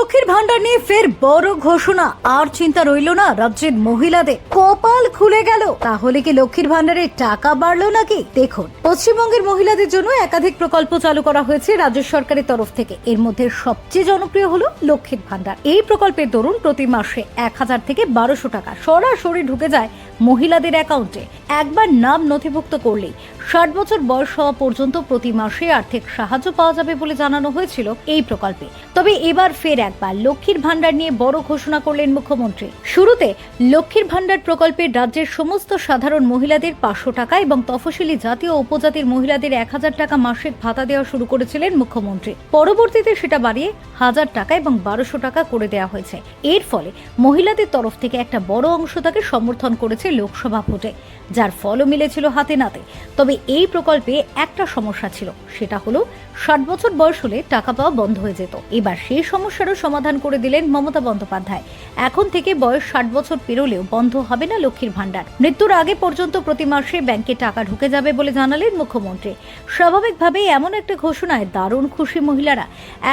লক্ষ্মীর ভান্ডার নিয়ে ফের বড় ঘোষণা। আর চিন্তা রইল না রাজ্যের মহিলাদের, কপাল খুলে গেল। তাহলে কি লক্ষ্মীর ভান্ডারের টাকা বাড়লো নাকি? দেখুন, পশ্চিমবঙ্গের মহিলাদের জন্য একাধিক প্রকল্প চালু করা হয়েছে রাজ্য সরকারের তরফ থেকে। এর মধ্যে সবচেয়ে জনপ্রিয় হলো লক্ষ্মীর ভান্ডার। এই প্রকল্পের দরুন প্রতি মাসে 1000 থেকে 1200 টাকা সরাসরি ঢুকে যায় মহিলাদের অ্যাকাউন্টে। একবার নাম নথিভুক্ত করলেই 60 বছর বয়স হওয়া পর্যন্ত প্রতি মাসে আর্থিক সাহায্য পাওয়া যাবে বলে জানানো হয়েছিল এই প্রকল্পে। তবে এবার ফের একবার লক্ষ্মীর ভান্ডার নিয়ে বড় ঘোষণা করলেন মুখ্যমন্ত্রী। শুরুতে লক্ষ্মীর ভান্ডার প্রকল্পে রাজ্যের সমস্ত সাধারণ মহিলাদের 500 টাকা এবং তফসিলি জাতি ও উপজাতির মহিলাদের 1000 টাকা মাসিক ভাতা দেওয়া শুরু করেছিলেন মুখ্যমন্ত্রী। পরবর্তীতে সেটা বাড়িয়ে 1000 টাকা এবং 1200 টাকা করে দেওয়া হয়েছে। এর ফলে মহিলাদের তরফ থেকে একটা বড় অংশ তাকে সমর্থন করেছে লোকসভা ভোটে, যার ফলও মিলেছিল হাতে নাতে। তবে এই প্রকল্পে একটা সমস্যা ছিল, সেটা হলো 60 বছর বয়স হলে টাকা পাওয়া বন্ধ হয়ে যেত। এবার সেই সমস্যারও সমাধান করে দিলেন মমতা বন্দ্যোপাধ্যায়। এখন থেকে বয়স 60 বছর পেরোলেও বন্ধ হবে না লক্ষ্মীর ভান্ডার। মৃত্যুর আগে পর্যন্ত প্রতি মাসে ব্যাংকে টাকা ঢুকে যাবে বলে জানালেন মুখ্যমন্ত্রী। স্বাভাবিকভাবেই এমন একটা ঘোষণায় দারুণ খুশি মহিলারা।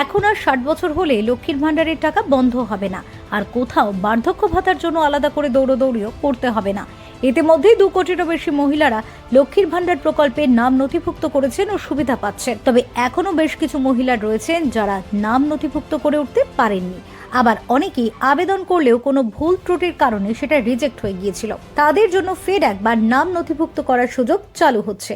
এখন আর 60 বছর হলে লক্ষ্মীর ভান্ডারের টাকা বন্ধ হবে না, আর কোথাও বার্ধক্য ভাতার জন্য আলাদা করে দৌড়দৌড়িও করতে হবে না। ইতিমধ্যেই 2 কোটিরও বেশি মহিলারা লক্ষ্মীর ভান্ডার প্রকল্পের নাম নথিভুক্ত করেছেন ও সুবিধা পাচ্ছেন। তবে এখনো বেশ কিছু মহিলা রয়েছেন যারা নাম নথিভুক্ত করে উঠতে পারেননি। আবার অনেকেই আবেদন করলেও কোনো ভুল ত্রুটির কারণে সেটা রিজেক্ট হয়ে গিয়েছিল। তাদের জন্য ফের একবার নাম নথিভুক্ত করার সুযোগ চালু হচ্ছে।